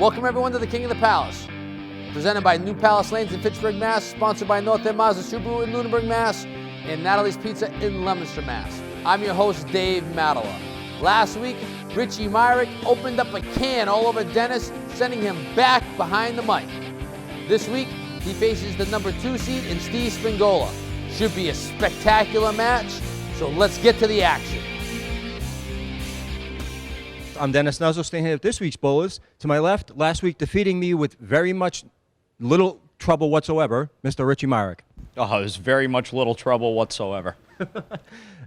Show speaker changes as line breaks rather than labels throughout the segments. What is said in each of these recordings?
Welcome everyone to the King of the Palace. Presented by New Palace Lanes in Fitchburg, Mass. Sponsored by North End Mazda Subaru in Lunenburg, Mass. And Natalie's Pizza in Leominster, Mass. I'm your host, Dave Madola. Last week, Richie Myrick opened up a can all over Dennis, sending him back behind the mic. This week, he faces the number 2 seed in Steve Spingola. Should be a spectacular match, so let's get to the action.
I'm Dennis Nuzzle, staying here with this week's bowlers. To my left, last week defeating me with very much little trouble whatsoever, Mr. Richie Myrick.
Oh, it was very much little trouble whatsoever.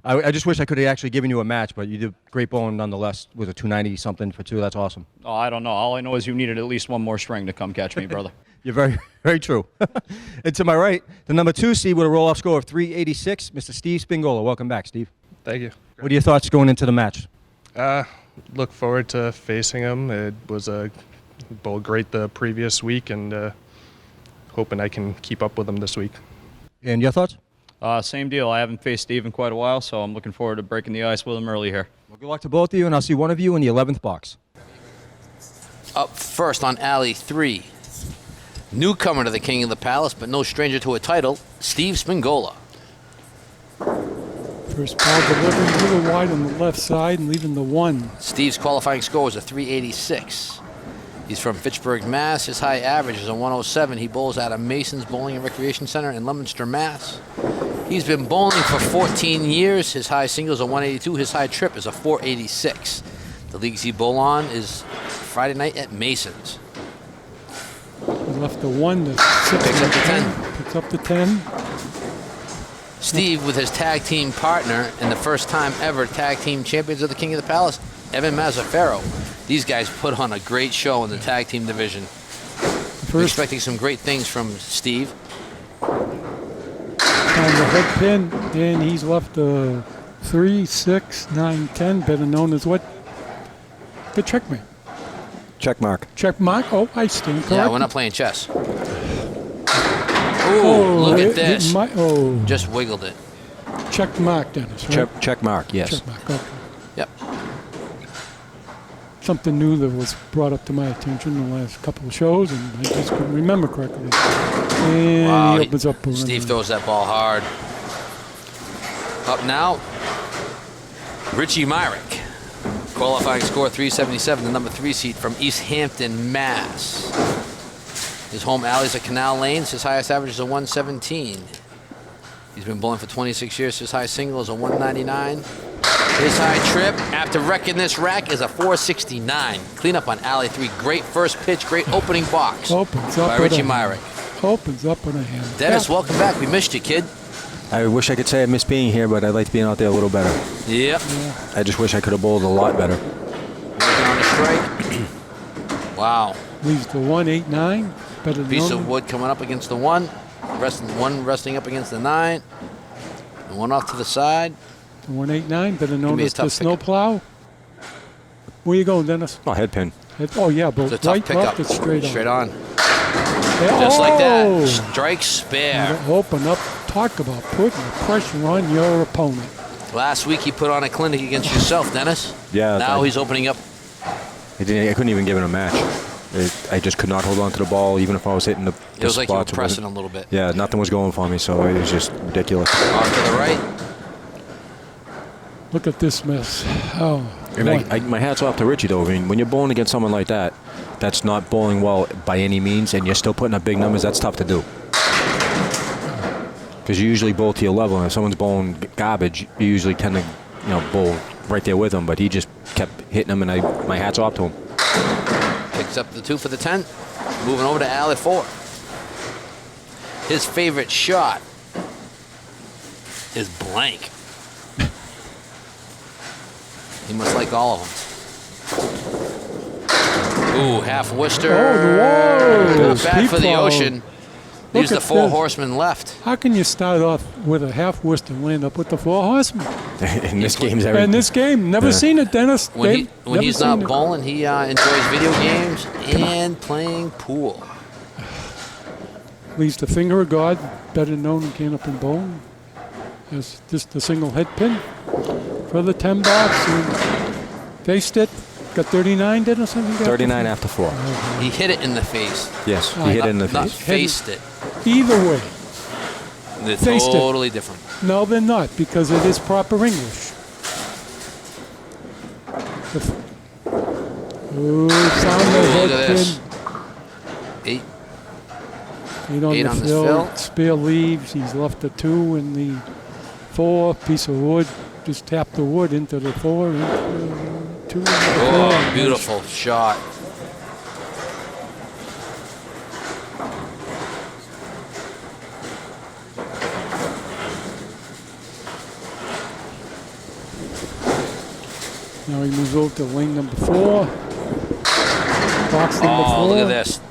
I just wish I could have actually given you a match, but you did great bowling nonetheless with a 290-something for 2. That's awesome.
Oh, I don't know. All I know is you needed at least one more string to come catch me, brother.
You're very, very true. And to my right, the number 2 seed with a roll-off score of 386, Mr. Steve Spingola. Welcome back, Steve.
Thank you.
What are your thoughts going into the match?
Look forward to facing him. It was a bowl great the previous week, and hoping I can keep up with him this week.
And your thoughts?
Same deal. I haven't faced Steve in quite a while, so I'm looking forward to breaking the ice with him early here.
Well, good luck to both of you, and I'll see one of you in the 11th box.
Up first on alley 3. Newcomer to the King of the Palace, but no stranger to a title, Steve Spingola.
First ball delivery a little wide on the left side and leaving the 1.
Steve's qualifying score was a 386. He's from Fitchburg, Mass. His high average is a 107. He bowls out of Mason's Bowling and Recreation Center in Leominster, Mass. He's been bowling for 14 years. His high single is a 182. His high trip is a 486. The leagues he bowl on is Friday night at Mason's.
He left the 1 to 6.
Picks up the 10.
Picks up the 10.
Steve with his tag team partner and the first time ever tag team champions of the King of the Palace, Evan Mazzaferro. These guys put on a great show in the tag team division. We're expecting some great things from Steve.
On the head pin, and he's left the 3, 6, 9, 10, better known as what? The checkmate.
Checkmark.
Checkmark? Oh, I stand corrected.
Yeah, we're not playing chess. Ooh, look at this. Just wiggled it.
Check mark, Dennis, right?
Check mark, yes.
Check mark, okay.
Yep.
Something new that was brought up to my attention in the last couple of shows, and I just couldn't remember correctly. And
Wow,
he opens up.
Steve throws that ball hard. Up now, Richie Myrick. Qualifying score 377, the number 3 seed from East Hampton, Mass. His home alleys are Canal Lanes. His highest average is a 117. He's been bowling for 26 years. His high single is a 199. His high trip, after wrecking this rack, is a 469. Clean up on alley 3. Great first pitch, great opening box
Opens up
by Richie Myrick.
Opens up with a hand.
Dennis, welcome back. We missed you, kid.
I wish I could say I miss being here, but I liked being out there a little better.
Yep.
I just wish I could have bowled a lot better.
Working on the strike. Wow.
Leaves the 189. Better
Piece
known.
of wood coming up against the 1. One resting up against the 9. And 1 off to the side.
The 189, better known
be a
as the
tough
snowplow. Where you going, Dennis?
Oh, head pin.
Oh, yeah, but
It's a tough
right
pickup.
left, it's straight on.
Yeah, just like that. Strike spare.
Open up. Talk about putting pressure on your opponent.
Last week he put on a clinic against yourself, Dennis.
Yeah.
Now he's opening up.
I couldn't even give it a match. I just could not hold on to the ball, even if I was hitting the
It was like you were
spots.
pressing a little bit.
Yeah, nothing was going for me, so it was just ridiculous.
Off to the right.
Look at this mess. Oh.
And my hat's off to Richie, though. I mean, when you're bowling against someone like that, that's not bowling well by any means, and you're still putting up big numbers, that's tough to do. Because you usually bowl to your level, and if someone's bowling garbage, you usually tend to, bowl right there with them. But he just kept hitting them, and my hat's off to him.
Picks up the 2 for the 10. Moving over to alley 4. His favorite shot is blank. He must like all of them. Ooh, half Worcester.
Oh,
Bad for the ocean. Leaves
Look
the
at
four
this.
horsemen left.
How can you start off with a half-wist and land up with the four horsemen?
In this game's
In this game, never seen it, Dennis.
When
Never
he's
seen
not
it.
bowling, he enjoys video games and playing pool.
Leaves the finger of God, better known in Candlepin bowling. It's just a single head pin for the 10 box. And faced it. Got 39, Dennis?
39 after 4.
He hit it in the face.
Yes, he hit it in the
Not
face.
faced it.
Either way.
They're
Faced it.
totally different.
No, they're not, because it is proper English. Ooh, found the
Look
head
at
pin.
this. 8.
8 on
Eight
the
on this
fill.
fill.
Spear leaves. He's left a 2 in the 4. Piece of wood. Just tap the wood into the 4. Into 2 into the 4.
Oh, beautiful shot.
Now he moves over to lane number 4. Box number 4.
Oh, look at this.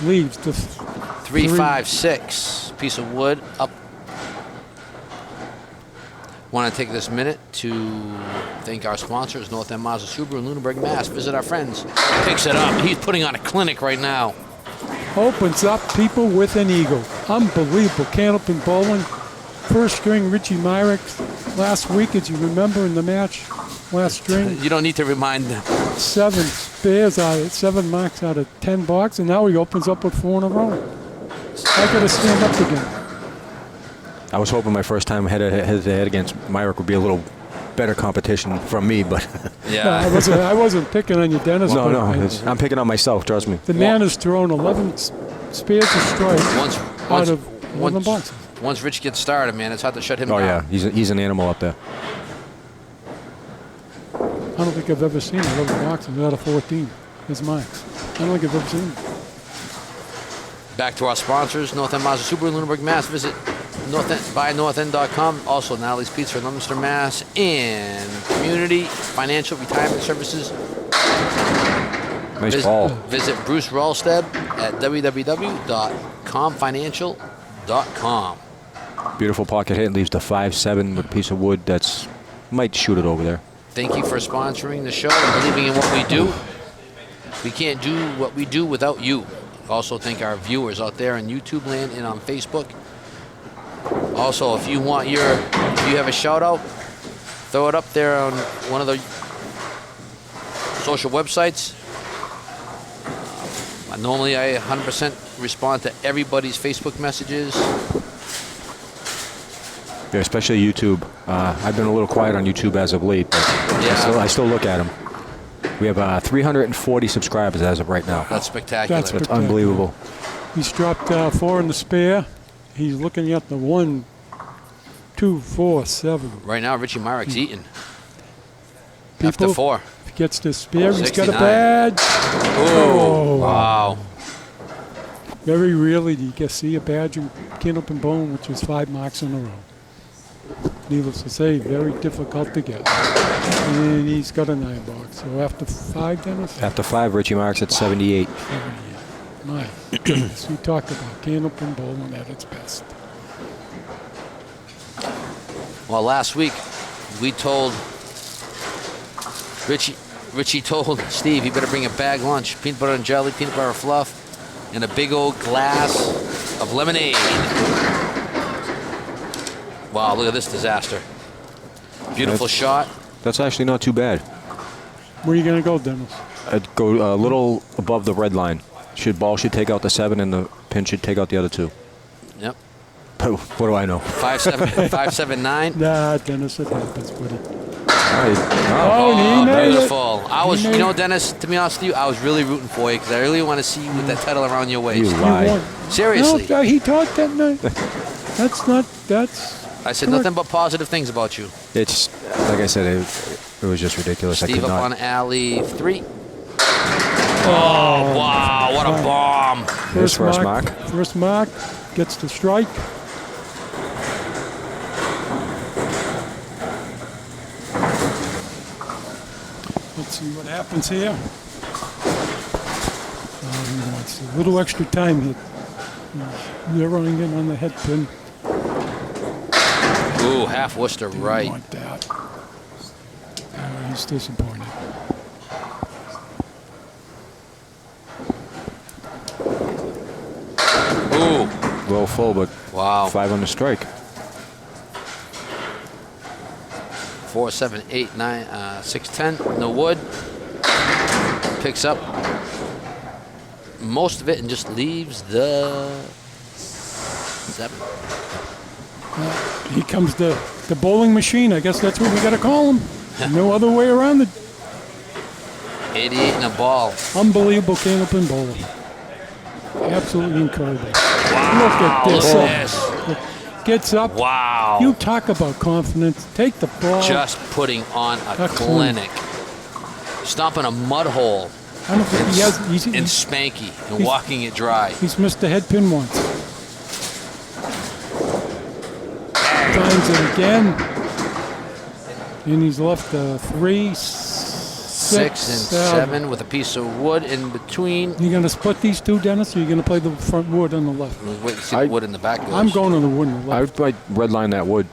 Leaves the
3, 5, 6. Piece of wood up. Want to take this minute to thank our sponsors, North End Mazda Subaru in Lunenburg, Mass. Visit our friends. Picks it up. He's putting on a clinic right now.
Opens up people with an eagle. Unbelievable. Candlepin bowling. First string Richie Myrick last week, as you remember in the match. Last string.
You don't need to remind them.
7 spares out of 7 marks out of 10 box, and now he opens up with 4 in a row. I got to stand up again.
I was hoping my first time head-to-head against Myrick would be a little better competition from me, but
No,
Yeah.
I wasn't picking on you, Dennis.
no,
but
I'm picking on myself. Trust me.
the man has thrown 11 spares of strike out of 11 boxes.
Once Rich gets started, man, it's hard to shut him
Oh
down.
yeah, he's an animal up there.
I don't think I've ever seen 11 boxes out of 14. His marks. I don't think I've ever seen it.
Back to our sponsors, North End Mazda Subaru in Lunenburg, Mass. Visit northend.com. Also, Natalie's Pizza in Leominster, Mass. And Community Financial Retirement Services.
Nice ball.
Visit Bruce Ralstead at www.comfinancial.com.
Beautiful pocket hit. Leaves the 5-7 with a piece of wood that's might shoot it over there.
Thank you for sponsoring the show and believing in what we do. We can't do what we do without you. Also, thank our viewers out there in YouTube land and on Facebook. Also, if you have a shout out, throw it up there on one of the social websites. Normally, I 100% respond to everybody's Facebook messages.
Yeah, especially YouTube. I've been a little quiet on YouTube as of late, but
Yeah.
I still look at them. We have 340 subscribers as of right now.
That's spectacular.
That's
It's unbelievable.
He's dropped 4 in the spare. He's looking at the 1, 2, 4, 7.
Right now, Richie Myrick's eating.
People,
After 4.
If he gets the spare, he's got a
69.
badge.
Oh, wow.
Very rarely do you get see a badge in Candlepin bowling, which is 5 marks in a row. Needless to say, very difficult to get. And he's got a 9 box. So after 5, Dennis?
After 5, Richie Marks at 78.
78. My goodness, we talked about Candlepin bowling at its best.
Well, last week we told Richie told Steve he better bring a bag lunch, peanut butter and jelly, peanut butter fluff, and a big old glass of lemonade. Wow, look at this disaster. Beautiful shot.
That's actually not too bad.
Where are you going to go, Dennis?
I'd go a little above the red line. Ball should take out the 7, and the pin should take out the other 2.
Yep.
But what do I know?
579.
Nah, Dennis, it happens, buddy.
Oh,
he made it.
Beautiful.
He made it.
Dennis, to be honest with you, I was really rooting for you because I really want to see you with that title around your waist.
You
You
lie.
won.
Seriously.
No, he taught that night. That's
I said nothing but positive things about you.
It's, like I said, it was just ridiculous. I
Steve
could
up
not.
on alley 3. Oh, wow, what a bomb.
His first mark.
First mark, gets the strike. Let's see what happens here. He wants a little extra time here. Zeroing in on the head pin.
Ooh, half Worcester
Didn't
right.
want that. He's disappointed.
Ooh,
Low full, but
wow.
5 on the strike.
4, 7, 8, 9, 6, 10. No wood. Picks up most of it and just leaves the 7.
Here comes the bowling machine. I guess that's what we got to call him. No other way around it.
88 in a ball.
Unbelievable Candlepin bowler. Absolutely incredible.
Wow.
Look at this.
Look at this.
Gets up.
Wow.
You talk about confidence. Take the ball.
Just putting on a
A
clinic. Stomping a mud hole
I don't think he has.
and spanky and
he's-
walking it dry.
He's missed the head pin once. Finds it again. And he's left 3,
6 and 7 with a piece of wood in between.
You going to split these two, Dennis, or you going to play the front wood on the left?
We'll wait to see the wood in the back goes.
I'm going to the wood on the
I
left.
would like redline that wood.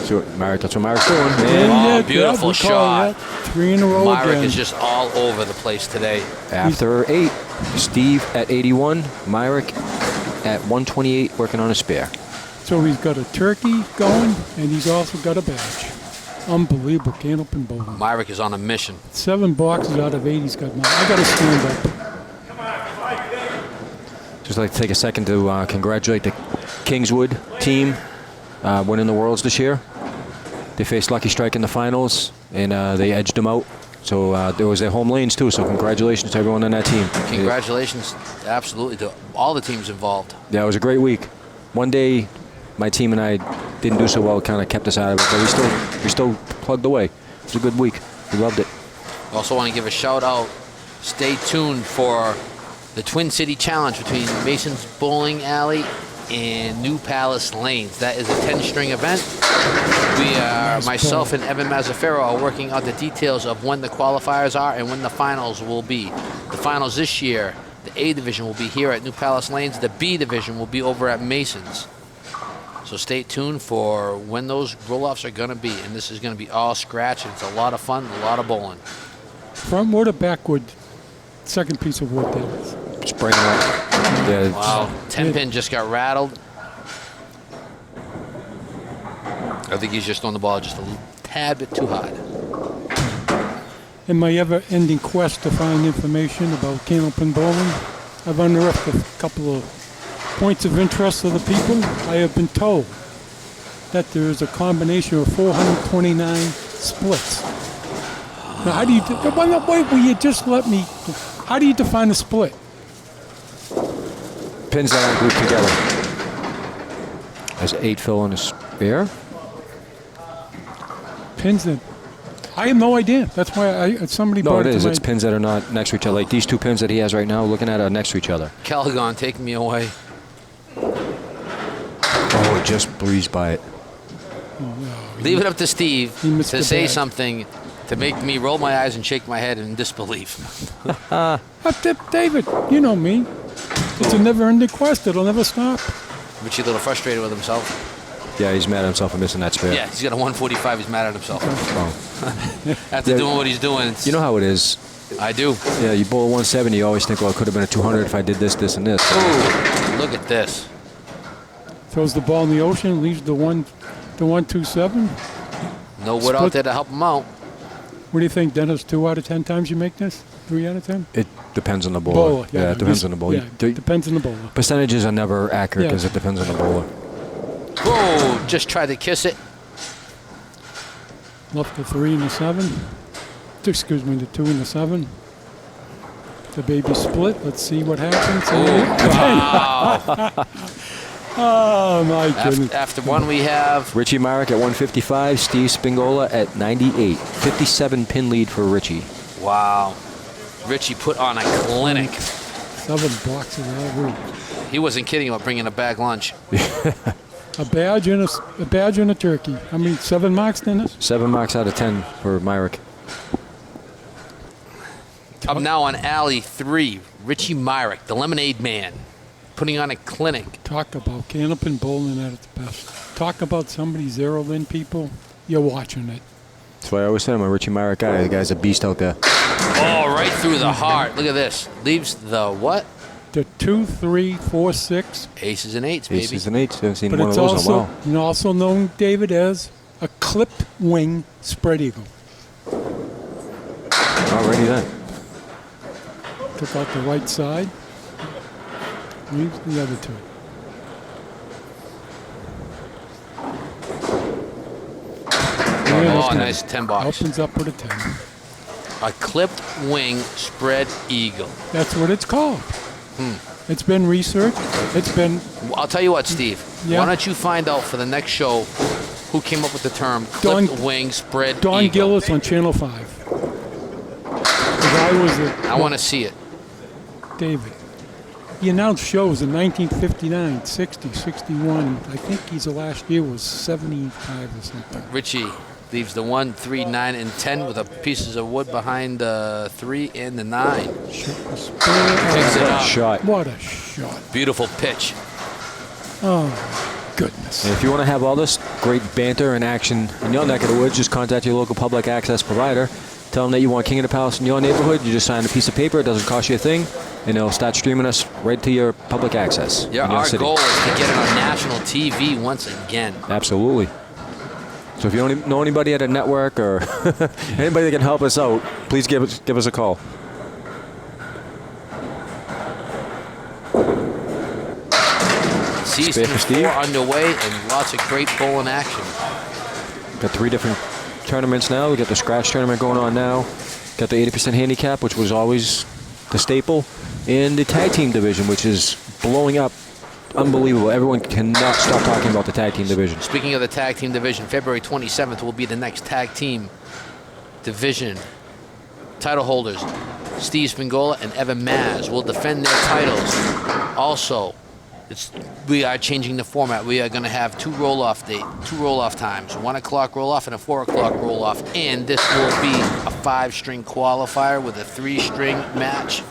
See what that's what Myrick's doing.
And
Oh,
yet,
beautiful
we call
shot.
that 3 in a row
Myrick
again.
is just all over the place today.
After 8, Steve at 81, Myrick at 128, working on a spare.
So he's got a turkey going, and he's also got a badge. Unbelievable Candlepin bowling.
Myrick is on a mission.
7 boxes out of 8 he's got now. I got to stand up.
Just like to take a second to congratulate the Kingswood team winning the Worlds this year. They faced Lucky Strike in the finals, and they edged them out. So there was their home lanes too. So congratulations to everyone on that team.
Congratulations, absolutely, to all the teams involved.
Yeah, it was a great week. One day, my team and I didn't do so well. It kind of kept us out of it, but we still plugged away. It was a good week. We loved it.
Also want to give a shout out. Stay tuned for the Twin City Challenge between Mason's Bowling Alley and New Palace Lanes. That is a 10-string event. We are, myself and Evan Mazzaferro are working out the details of when the qualifiers are and when the finals will be. The finals this year, the A division will be here at New Palace Lanes. The B division will be over at Mason's. So stay tuned for when those roll-offs are going to be. And this is going to be all scratch, and it's a lot of fun, a lot of bowling.
Front wood or back wood? Second piece of wood, Dennis.
Spraying up. Yeah,
Wow, 10-pin just got rattled. I think he's just on the ball just a tad bit too hard.
In my ever-ending quest to find information about Candlepin bowling, I've unearthed a couple of points of interest to the people. I have been told that there is a combination of 429 splits. Now, how do you? Wait, will you just let me? How do you define a split?
pins that are grouped together. There's 8 fill on a spare.
Pins that. I have no idea. That's why somebody
No,
brought
it
it
is.
to
It's pins that are not next to each other. Like these 2 pins that he has right now, looking at are next to each other.
Callaghan, take me away.
Oh, it just breezed by it.
Leave it up to Steve
He missed
to
the
say
bag.
something to make me roll my eyes and shake my head in disbelief.
David, you know me. It's a never-ending quest. It'll never stop.
Richie a little frustrated with himself.
Yeah, he's mad at himself for missing that spare.
Yeah, he's got a 145. He's mad at himself.
Oh.
After
Yeah.
doing what he's doing, it's,
You know how it is.
I do.
Yeah, you bowl a 170, you always think, well, it could have been a 200 if I did this, this, and this.
Ooh, look at this.
Throws the ball in the ocean, leaves the 127.
No wood out
Split.
there to help him out.
What do you think, Dennis? 2 out of 10 times you make this? 3 out of 10?
It depends on the bowler.
Bowler.
Yeah, it depends on the bowler.
Yeah, depends on the bowler.
Percentages are never accurate
Yeah.
because it depends on the bowler.
Whoa, just tried to kiss it.
Left the 3 and the 7. Excuse me, the 2 and the 7. The baby split. Let's see what happens.
Wow.
Oh, my goodness.
After one, we have
Richie Myrick at 155, Steve Spingola at 98. 57 pin lead for Richie.
wow. Richie put on a clinic.
7 boxes out of room.
He wasn't kidding about bringing a bag lunch.
A badge and a badge and a turkey. I mean, 7 marks, Dennis?
7 marks out of 10 for Myrick.
I'm now on alley 3. Richie Myrick, the Lemonade Man, putting on a clinic.
Talk about Candlepin bowling at its best. Talk about somebody zeroed in, people. You're watching it.
That's why I always say I'm a Richie Myrick guy. The guy's a beast out there.
Oh, right through the heart. Look at this. Leaves the what?
The 2, 3, 4, 6.
Aces and eights, baby.
Aces and eights. Haven't seen
But
one
it's
of those in a
also,
while.
also known, David, as a clipped wing spread eagle.
Already then.
Took out the right side. Leaves the other two.
Oh, nice 10 box.
Opens up with a 10.
A clipped wing spread eagle.
That's what it's called. It's been researched. It's been.
I'll tell you what, Steve.
Yeah.
Why don't you find out for the next show who came up with the term clipped wing spread
Don
eagle?
Gillis on Channel 5. 'Cause I was a,
I want to see it.
David. He announced shows in 1959, 60, 61. I think his last year was 75 or something.
Richie leaves the 1, 3, 9, and 10 with the pieces of wood behind the 3 and the 9. Takes it
What a
up.
shot.
What a shot.
Beautiful pitch.
Oh, goodness.
And if you want to have all this great banter and action in your neck of the woods, just contact your local public access provider. Tell them that you want King of the Palace in your neighborhood. You just sign a piece of paper. It doesn't cost you a thing. And they'll start streaming us right to your public access.
Yeah,
in your
our
city.
goal is to get it on national TV once again.
Absolutely. So if you don't know anybody at a network or anybody that can help us out, please give us a call.
Season
for Steve.
4 underway and lots of great bowling action.
Got 3 different tournaments now. We got the scratch tournament going on now. Got the 80% handicap, which was always the staple. And the tag team division, which is blowing up. Unbelievable. Everyone cannot stop talking about the tag team division.
Speaking of the tag team division, February 27th will be the next tag team division. Title holders Steve Spingola and Evan Maz will defend their titles. Also, we are changing the format. We are going to have 2 roll-off times, 1 o'clock roll-off and a 4 o'clock roll-off. And this will be a 5-string qualifier with a 3-string match.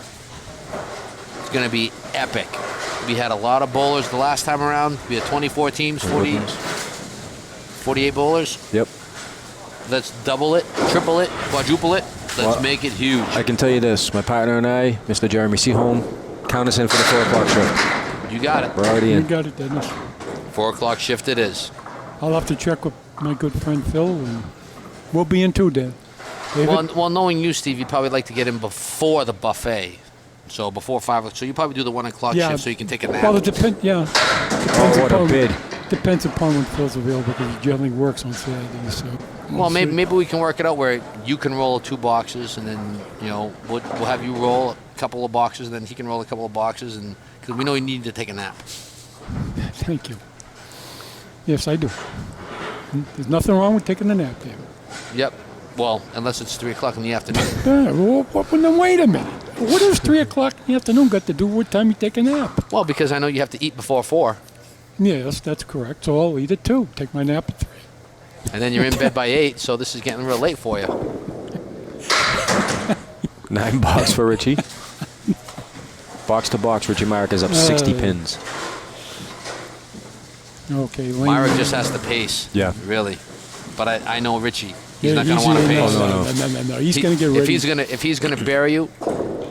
It's going to be epic. We had a lot of bowlers the last time around. We had 24 teams, 48 bowlers.
Yep.
Let's double it, triple it, quadruple it. Let's make it huge.
I can tell you this. My partner and I, Mr. Jeremy Seaholm, count us in for the 4 o'clock shift.
You got it.
We're already
You
in.
got it, Dennis.
4 o'clock shift it is.
I'll have to check with my good friend Phil, and we'll be in too, Dan. David?
Well, knowing you, Steve, you'd probably like to get in before the buffet. So before 5 o'clock. So you probably do the 1 o'clock shift so you can take a nap.
Well, it depends. Yeah.
Oh, what a bid.
Depends upon when Phil's available because he generally works on Saturdays. So
Well,
see.
maybe we can work it out where you can roll 2 boxes, and then we'll have you roll a couple of boxes, and then he can roll a couple of boxes, and because we know you need to take a nap.
Thank you. Yes, I do. There's nothing wrong with taking a nap, David.
Yep. Well, unless it's 3 o'clock in the afternoon.
Then wait a minute. What does 3 o'clock in the afternoon got to do with what time you take a nap?
Well, because I know you have to eat before 4,
Yes, that's correct. So I'll eat at 2. Take my nap at 3.
and then you're in bed by 8. So this is getting real late for you.
9 bucks for Richie. Box to box, Richie Myrick is up 60 pins.
Okay, Lane.
Myrick just has to pace.
Yeah.
Really. But I know Richie. He's
Yeah,
not going to want to pace.
No. He's going to get ready.
If he's gonna bury you,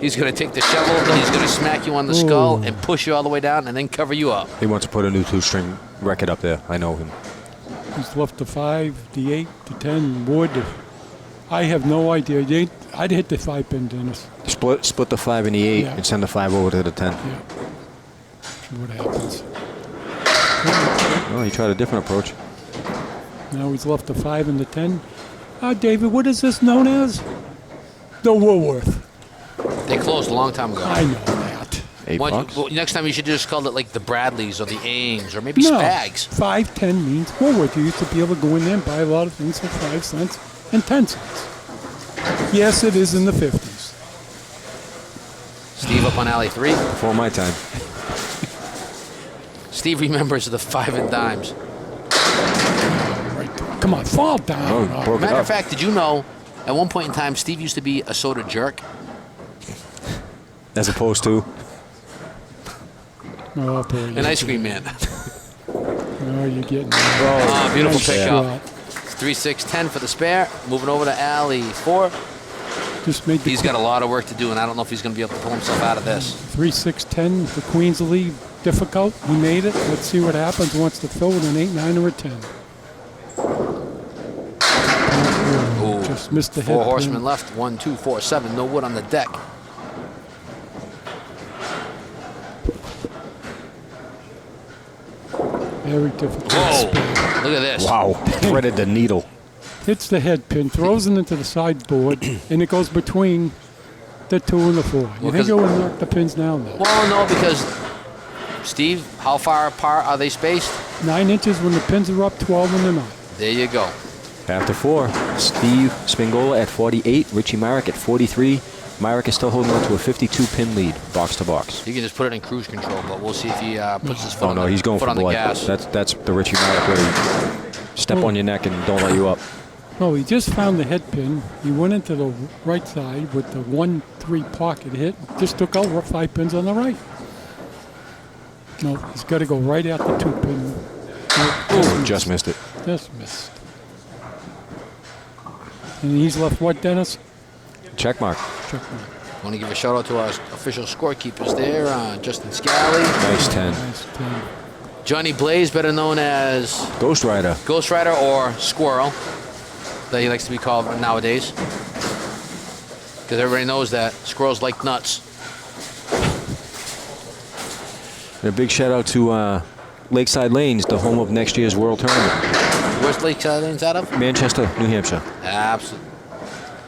he's gonna take the shovel and he's gonna smack you on the skull and push you all the way down and then cover you up.
He wants to put a new 2-string record up there. I know him.
He's left the 5, the 8, the 10, wood. I have no idea. I'd hit the 5-pin, Dennis.
Split the 5 and the 8
Yeah.
and send the 5 over to the 10.
Yeah. See what happens.
Oh, he tried a different approach.
Now he's left the 5 and the 10. David, what is this known as? The Woolworth.
They closed a long time ago.
I know that.
8 bucks.
Well, next time you should just call it like the Bradleys or the Ames or maybe
No,
Spags.
5, 10 means Woolworth. You used to be able to go in there and buy a lot of things for 5 cents and 10 cents. Yes, it is in the 50s.
Steve up on alley 3.
Before my time.
Steve remembers the 5 and dimes.
Right. Come on, fall down.
Oh, broke it
Matter
up.
of fact, did you know at one point in time Steve used to be a soda jerk?
as opposed to.
Oh, boy.
An ice cream man.
Oh, you're getting
Beautiful
nice
pickup.
shot.
3-6-10 for the spare. Moving over to alley 4.
Just made the
He's got a lot of work to do, and I don't know if he's going to be able to pull himself out of this.
3-6-10 for Queens lead. Difficult. He made it. Let's see what happens. Wants to fill with an 8, 9, or a 10.
Ooh,
Just missed the
4
head
horsemen
pin.
left. 1, 2, 4, 7. No wood on the deck.
Very difficult.
Whoa!
spin.
Look at this.
Wow, threaded the needle.
Hits the head pin, throws it into the sideboard, and it goes between the 2 and the 4. You think
'cause-
it would knock the pins down, though?
Well, no, because, Steve, how far apart are they spaced?
9 inches when the pins are up, 12 when they're not.
There you go.
After 4, Steve Spingola at 48, Richie Marek at 43. Marek is still holding on to a 52-pin lead, box to box.
He can just put it in cruise control, but we'll see if he puts his foot,
Oh
on,
no,
the,
he's going
foot
for
on the
blood.
gas.
That's the Richie Marek where he step on your neck and don't let you up.
No, he just found the head pin. He went into the right side with the 1-3 pocket hit. Just took out 5 pins on the right. No, he's got to go right at the 2 pin. No,
Just missed it.
Just missed. And he's left what, Dennis?
Check mark.
Check mark.
Want to give a shout out to our official scorekeepers there, Justin Scally,
Nice 10.
Nice 10.
Johnny Blaze, better known as
Ghost Rider.
Ghost Rider or Squirrel, that he likes to be called nowadays. Because everybody knows that squirrels like nuts.
And a big shout out to Lakeside Lanes, the home of next year's World Tournament.
Where's Lakeside Lanes out of?
Manchester, New Hampshire.
Absolutely.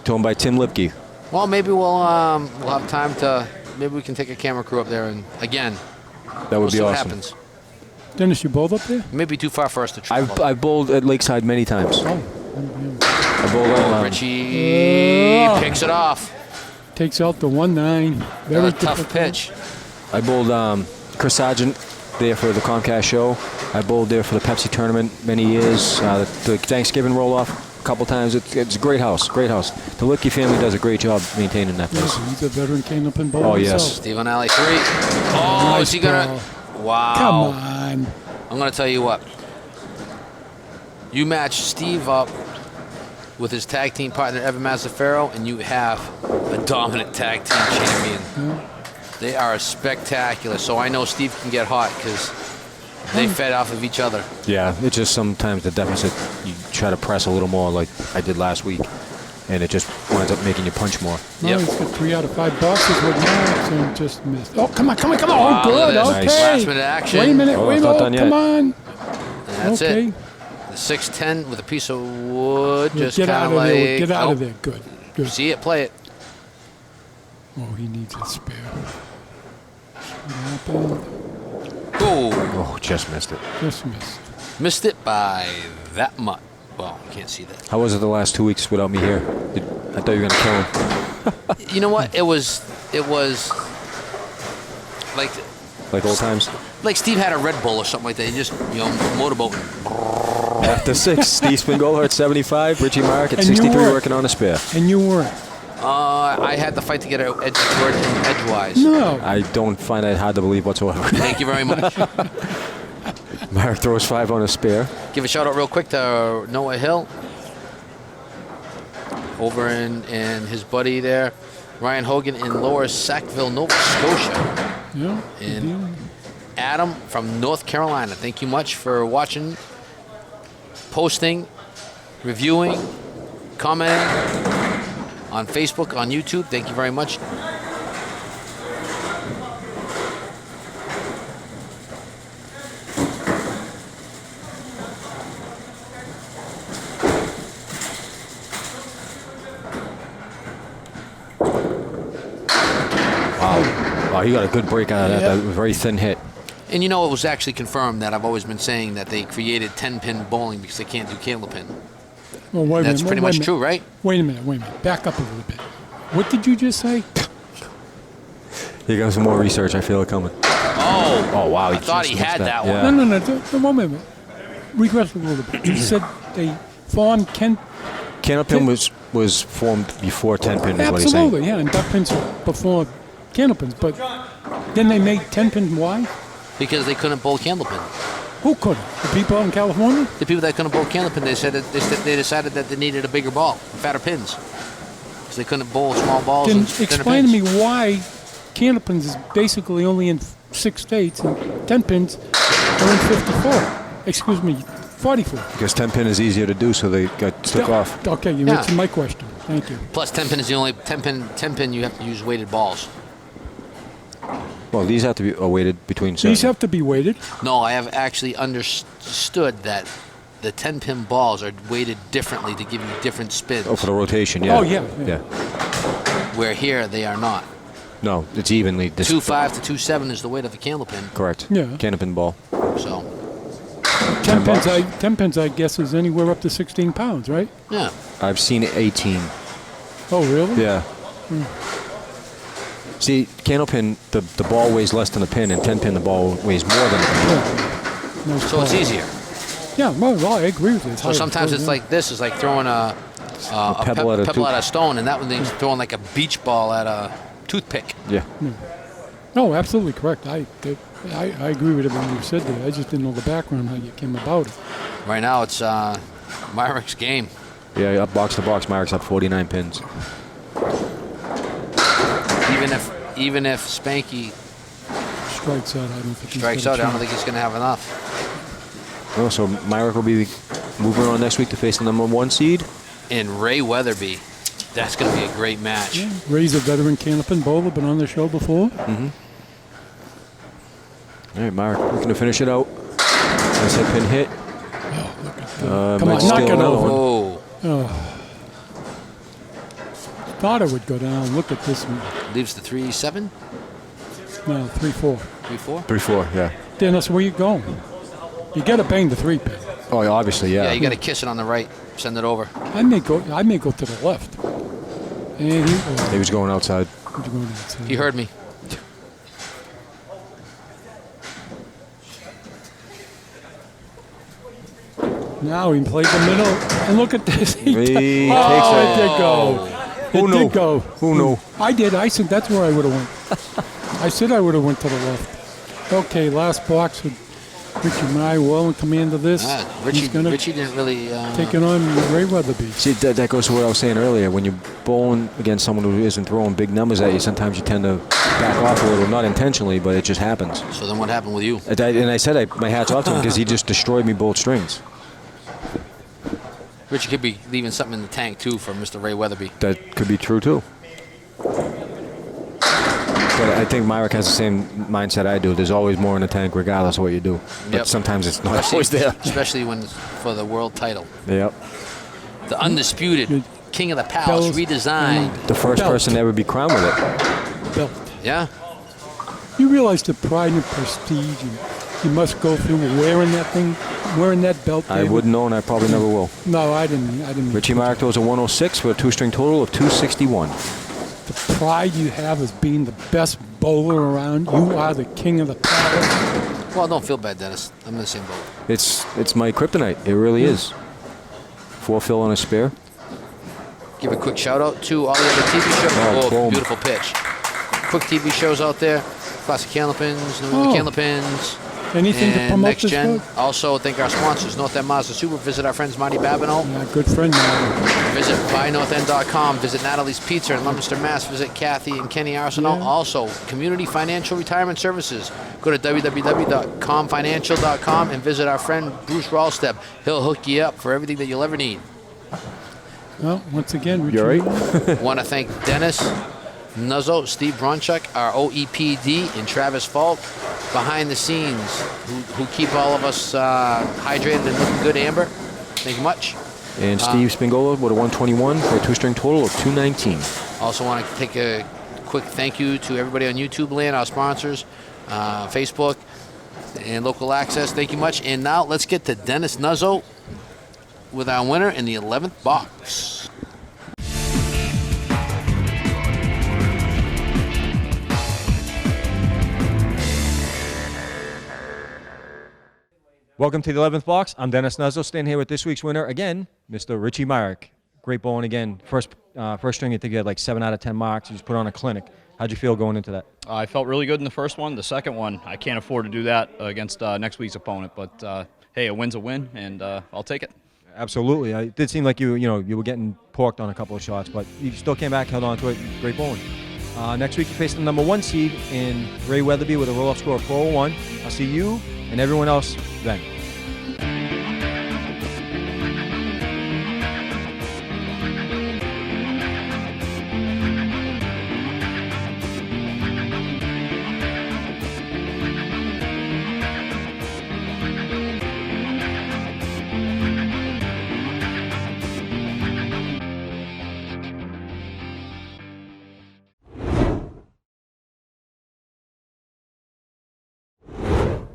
Owned by Tim Lipke.
Well, maybe we'll have time to. Maybe we can take a camera crew up there and again.
That would
We'll
be
see what
awesome.
happens.
Dennis, you both up there?
It may be too far for us to travel.
I've bowled at Lakeside many times.
Oh.
I bowled on
Richie picks it off.
Takes out the 1-9. Very
A tough
difficult.
pitch.
I bowled Chris Sargent there for the Comcast show. I bowled there for the Pepsi tournament many years. The Thanksgiving roll-off a couple times. It's a great house, great house. The Lipke family does a great job maintaining that place.
Yes, he's a veteran Candlepin bowler.
Oh, yes.
himself.
Steve on alley 3. Oh,
Nice
is he gonna?
ball.
Wow.
Come on.
I'm gonna tell you what. You match Steve up with his tag team partner Evan Mazzaferro, and you have a dominant tag team champion. They are spectacular. So I know Steve can get hot because they fed off of each other.
Yeah, it's just sometimes the deficit, you try to press a little more like I did last week, and it just winds up making you punch more.
No,
Yep.
he's got 3 out of 5 boxes with Max and just missed. Oh, come on.
Wow,
Oh,
look
good.
at
this.
Okay.
Nice.
Last minute action.
Wait a minute.
Oh,
Wait a
it's not
minute.
done
Come
yet.
on.
And that's
Okay.
it. The 6-10 with a piece of wood,
Yeah,
just
get
kind
out
of
of
like.
there. Get out of
oh,
there. Good. Good.
See it, play it.
Oh, he needs a spare. What happened?
Oh,
Oh, just missed it.
Just missed.
missed it by that much. Well, you can't see that.
How was it the last 2 weeks without me here? I thought you were going to kill him.
You know what? It was like
Like old times.
Steve had a Red Bull or something like that. He just, motorboating.
After 6, Steve Spingola at 75, Richie Marek at
And you
63
were-
working on a spare.
And you weren't.
I had to fight to get an edgewise.
No.
I don't find that hard to believe whatsoever.
Thank you very much.
Marek throws 5 on a spare.
Give a shout out real quick to Noah Hill over in his buddy there, Ryan Hogan in Lower Sackville, Nova Scotia.
Yeah.
And Adam from North Carolina. Thank you much for watching, posting, reviewing, commenting on Facebook, on YouTube. Thank you very much.
Wow, he got a good break out of that.
Yeah.
That was a very thin hit.
And it was actually confirmed that I've always been saying that they created 10-pin bowling because they can't do Candlepin.
Well, wait a
That's
minute,
pretty
wait a
much
minute.
true, right?
Wait a minute. Back up a little bit. What did you just say?
Here comes some more research. I feel it coming.
Oh,
Oh, wow.
I thought he had that one.
Yeah.
No. Wait a minute. Regress a little bit. You said they formed
Candlepin was formed before 10-pin is what he's saying.
Absolutely, yeah. And duck pins before Candlepins, but then they made 10 pins wide.
Because they couldn't bowl Candlepin.
Who couldn't? The people out in California?
The people that couldn't bowl Candlepin, they decided that they needed a bigger ball, fatter pins. Because they couldn't bowl small balls
Then
and thinner
explain to
pins.
me why Candlepins is basically only in 6 states and 10 pins are in 54. Excuse me, 44.
Because 10 pin is easier to do, so they got took off.
Okay, you
Yeah.
answered my question. Thank you.
Plus 10 pin is the only 10 pin you have to use weighted balls.
Well, these have to be weighted between certain.
These have to be weighted.
No, I have actually understood that the 10 pin balls are weighted differently to give you different spins.
Oh, for the rotation, yeah.
Oh, yeah.
Where here they are not.
No, it's evenly.
2.5 to 2.7 is the weight of the Candlepin.
Correct.
Yeah.
Candlepin ball.
So
10 pins, I guess, is anywhere up to 16 pounds, right?
yeah,
I've seen 18.
Oh, really?
Yeah. See, Candlepin, the ball weighs less than a pin, and 10 pin, the ball weighs more than a pin.
Yeah. Nice
so it's
ball.
easier.
Yeah, well, I agree with you.
So sometimes it's like this. It's like throwing a
pebble at a
pebble at a stone, and that one thing's throwing like a beach ball at a toothpick.
Yeah.
No, absolutely correct. I agree with everything you said there. I just didn't know the background, how you came about it.
Right now, it's Myrick's game.
Yeah, up box to box, Myrick's up 49 pins.
Even if Spanky
Strikes out, I don't think
strikes
he's
out,
got a
I don't
chance.
think he's going to have enough.
Oh, so Myrick will be moving on next week to face the #1 seed.
And Ray Weatherby, that's going to be a great match.
Yeah, Ray's a veteran Candlepin bowler, been on the show before.
All right, Myrick looking to finish it out. Nice hit pin hit.
Come
might
on,
steal
knock it
another
over.
one.
Thought it would go down. Look at this one.
Leaves the 3-7,
No, 3-4.
3-4.
3-4, yeah.
Dennis, where you going? You got to bang the 3 pin.
Oh, yeah, obviously, yeah.
Yeah, you got to kiss it on the right, send it over.
I may go to the left. And
He was going outside.
he's going inside.
He heard me.
Now he played the middle, and look at this.
He takes
it
it.
did go.
Who
It
knew?
did go.
Who knew?
I did. I said that's where I would have went. I said I would have went to the left. Okay, last box with Richie Nye well in command of this. He's going to
Richie didn't really.
take it on Ray Weatherby.
See, that goes to what I was saying earlier. When you're bowling against someone who isn't throwing big numbers at you, sometimes you tend to back off a little, not intentionally, but it just happens.
So then what happened with you?
And I said my hat's off to him because he just destroyed me both strings.
Richie could be leaving something in the tank, too, for Mr. Ray Weatherby.
That could be true, too. But I think Myrick has the same mindset I do. There's always more in the tank, regardless of what you do. But
Yep.
sometimes it's not always there.
Especially when it's for the world title.
Yep.
The undisputed King of the Palace
Bells
redesigned.
The first
Belt.
person to ever be crowned with it.
Belt.
Yeah?
You realize the pride and prestige you must go through wearing that thing, wearing that belt.
I
David?
wouldn't know, and I probably never will.
No, I didn't.
Richie Myrick throws a 106 for a two-string total of 261.
The pride you have as being the best bowler around. You are the king of the palace.
Well, don't feel bad, Dennis. I'm in the same boat.
It's my kryptonite. It really is. 4 fill on a spare.
Give a quick shout out to all the other TV shows.
Oh, boom.
Beautiful pitch. Quick TV shows out there. Classic Candlepins, New England Candlepins,
Anything to
and
promote
Next
this
Gen.
book?
Also, thank our sponsors, North End Mazda Super. Visit our friends Marty Babineau.
Yeah, good friend now.
Visit buynorthend.com. Visit Natalie's Pizza in Leominster, Mass. Visit Kathy and Kenny Arsenal.
Yeah.
Also, Community Financial Retirement Services. Go to www.comfinancial.com and visit our friend Bruce Ralsteb. He'll hook you up for everything that you'll ever need.
Well, once again, Richie.
You all right?
Want to thank Dennis Nuzzo, Steve Bronchuk, our OEPD, and Travis Falk behind the scenes who keep all of us hydrated and looking good, Amber. Thank you much.
And Steve Spingola with a 121 for a two-string total of 219.
Also want to take a quick thank you to everybody on YouTube land, our sponsors, Facebook, and Local Access. Thank you much. And now let's get to Dennis Nuzzo with our winner in the 11th box.
Welcome to the 11th box. I'm Dennis Nuzzo, standing here with this week's winner again, Mr. Richie Myrick. Great bowling again. First string, I think he had like 7 out of 10 marks. He just put on a clinic. How'd you feel going into that?
I felt really good in the first one. The second one, I can't afford to do that against next week's opponent. But hey, a win's a win, and I'll take it.
Absolutely. It did seem like you were getting porked on a couple of shots, but you still came back, held on to it. Great bowling. Next week you face the number 1 seed in Ray Weatherby with a roll-up score of 401. I'll see you and everyone else then.